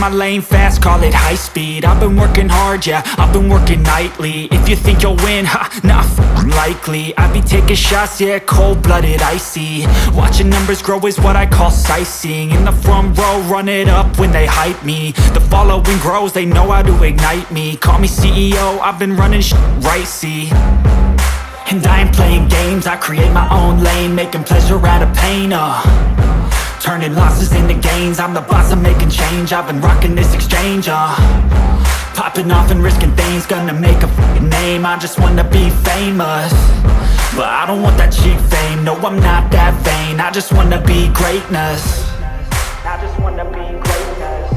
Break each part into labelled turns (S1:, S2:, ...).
S1: my lane fast, call it high speed. I've been working hard, yeah, I've been working nightly. If you think you'll win, ha, not likely. I be taking shots, yeah, cold-blooded, icy. Watching numbers grow is what I call sightseeing. In the front row, run it up when they hype me. The following grows, they know how to ignite me. Call me CEO, I've been running right, see. And I ain't playing games, I create my own lane, making pleasure out of pain, turning losses into gains. I'm the boss, I'm making change. I've been rocking this exchange, popping off and risking things. Gonna make a f***ing name. I just wanna be famous, but I don't want that cheap fame. No, I'm not that vain. I just wanna be greatness. I just wanna be greatness.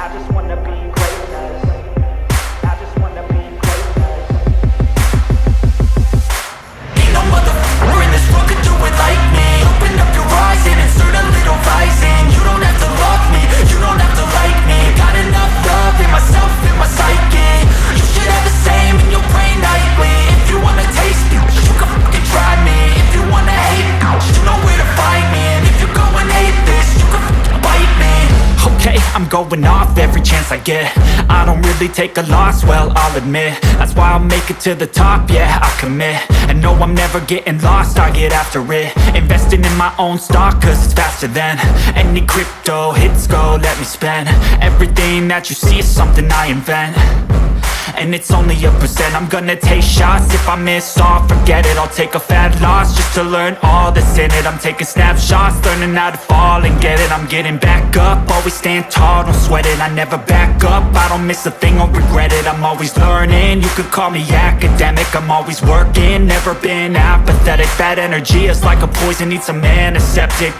S1: I just wanna be greatness. I just wanna be greatness. Ain't no motherfucker in this world could do it like me. Open up your eyes and insert a little rising. You don't have to love me, you don't have to like me. Got enough love in myself, in my psyche. You should have the same in your brain nightly. If you wanna taste me, you can fucking try me. If you wanna hate me, you know where to find me. And if you go and hate this, you can fucking bite me. Okay, I'm going off every chance I get. I don't really take a loss, well, I'll admit. That's why I'll make it to the top, yeah, I commit. And no, I'm never getting lost, I get after it. Investing in my own stock, cause it's faster than any crypto hits go, let me spend. Everything that you see is something I invent, and it's only a percent. I'm gonna take shots, if I miss all, forget it. I'll take a fat loss just to learn all that's in it. I'm taking snapshots, learning how to fall and get it. I'm getting back up, always stand tall, don't sweat it. I never back up, I don't miss a thing or regret it. I'm always learning, you could call me academic. I'm always working, never been apathetic. That energy is like a poison, needs a antiseptic.